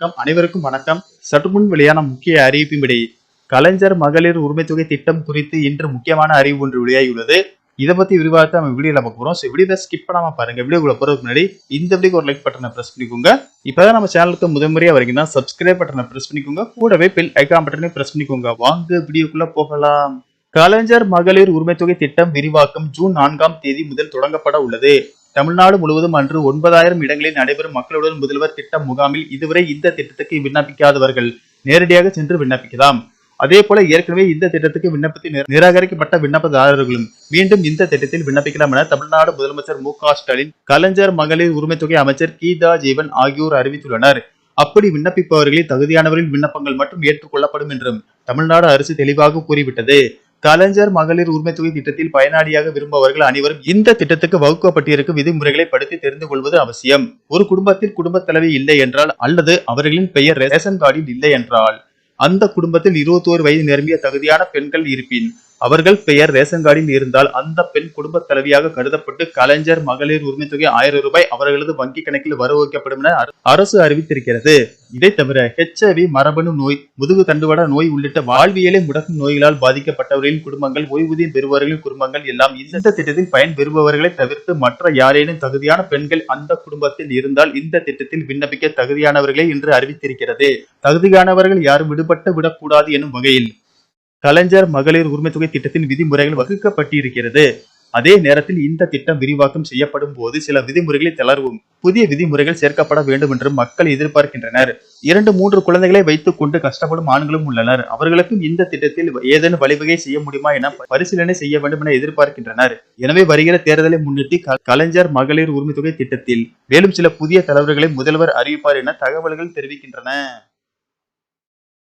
அனைவருக்கும் வணக்கம். சற்று முன் வெளியான முக்கிய அறிவிப்பின்படி கலைஞர் மகளிர் உரிமை தொகை திட்டம் குறித்து இன்று முக்கியமான அறிவு ஒன்று வெளியாகியுள்ளது. இதை பத்தி விரிவாக நம்ம வீடியோல பார்க்க போறோம். வீடியோ ஸ்கிப் பண்ணாம பாருங்க. வீடியோக்குள்ள போறதுக்கு முன்னாடி இந்த வீடியோக்கு ஒரு லைக் பட்டனை பிரஸ் பண்ணிக்கோங்க. இப்பதான் நம்ம சேனலுக்கு முதன்முறையா வரீங்கன்னா சப்ஸ்கிரைப் பட்டனை பிரஸ் பண்ணிக்கோங்க. கூடவே பெல் ஐகான் பட்டனை பிரஸ் பண்ணிக்கோங்க. வாங்க வீடியோக்குள்ள போகலாம். கலைஞர் மகளிர் உரிமை தொகை திட்டம் விரிவாக்கம் ஜூன் 4ஆம் தேதி முதல் தொடங்கப்பட உள்ளது. தமிழ்நாடு முழுவதும் அன்று 9,000 இடங்களில் நடைபெறும் மக்களுடன் முதல்வர் திட்டம் முகாமில் இதுவரை இந்த திட்டத்துக்கு விண்ணப்பிக்காதவர்கள் நேரடியாக சென்று விண்ணப்பிக்கலாம். அதே போல ஏற்கனவே இந்த திட்டத்துக்கு விண்ணப்பத்தை நிராகரிக்கப்பட்ட விண்ணப்பதாரர்களும் மீண்டும் இந்த திட்டத்தில் விண்ணப்பிக்கலாம் என தமிழ்நாடு முதலமைச்சர் மு.க.ஸ்டாலின், கலைஞர் மகளிர் உரிமை தொகை அமைச்சர் கீதா ஜீவன் ஆகியோர் அறிவித்துள்ளனர். அப்படி விண்ணப்பிப்பவர்களில் தகுதியானவர்களின் விண்ணப்பங்கள் மட்டும் ஏற்றுக்கொள்ளப்படும் என்றும் தமிழ்நாடு அரசு தெளிவாக கூறிவிட்டது. கலைஞர் மகளிர் உரிமை தொகை திட்டத்தில் பயனாளியாக விரும்புபவர்கள் அனைவரும் இந்த திட்டத்துக்கு வகுக்கப்பட்டிருக்கும் விதிமுறைகளை படித்து தெரிந்து கொள்வது அவசியம். ஒரு குடும்பத்தில் குடும்ப தலைவி இல்லை என்றால் அல்லது அவர்களின் பெயர் ரேஷன் கார்டில் இல்லை என்றால் அந்த குடும்பத்தில் 21 வயது நிரம்பிய தகுதியான பெண்கள் இருப்பின் அவர்கள் பெயர் ரேஷன் கார்டில் இருந்தால் அந்த பெண் குடும்ப தலைவியாக கருதப்பட்டு கலைஞர் மகளிர் உரிமை தொகை 1000 ரூபாய் அவர்களது வங்கி கணக்கில் வரவழைக்கப்படும் என அரசு அறிவித்திருக்கிறது. இதை தவிர HIV, மரபணு நோய், முதுகு தண்டுவட நோய் உள்ளிட்ட வாழ்வியலை முடக்கும் நோய்களால் பாதிக்கப்பட்டவர்களின் குடும்பங்கள், ஓய்வூதியம் பெறுபவர்களின் குடும்பங்கள் எல்லாம் இந்த திட்டத்தில் பயன் பெறுபவர்களை தவிர்த்து மற்ற யாரேனும் தகுதியான பெண்கள் அந்த குடும்பத்தில் இருந்தால் இந்த திட்டத்தில் விண்ணப்பிக்க தகுதியானவர்களே என்று அறிவித்திருக்கிறது. தகுதியானவர்கள் யாரும் விடுபட்டு விடக்கூடாது எனும் வகையில் கலைஞர் மகளிர் உரிமை தொகை திட்டத்தின் விதிமுறைகள் வகுக்கப்பட்டிருக்கிறது. அதே நேரத்தில் இந்த திட்டம் விரிவாக்கம் செய்யப்படும் போது சில விதிமுறைகளை தளர்வும் புதிய விதிமுறைகள் சேர்க்கப்பட வேண்டும் என்றும் மக்கள் எதிர்பார்க்கின்றனர். 2-3 குழந்தைகளை வைத்துக் கொண்டு கஷ்டப்படும் ஆண்களும் உள்ளனர். அவர்களுக்கும் இந்த திட்டத்தில் ஏதேனும் வழிவகை செய்ய முடியுமா என பரிசீலனை செய்ய வேண்டும் என எதிர்பார்க்கின்றனர். எனவே வருகிற தேர்தலை முன்னிட்டு கலைஞர் மகளிர் உரிமை தொகை திட்டத்தில் மேலும் சில புதிய தளர்வுகளை முதல்வர் அறிவிப்பார் என தகவல்கள் தெரிவிக்கின்றன.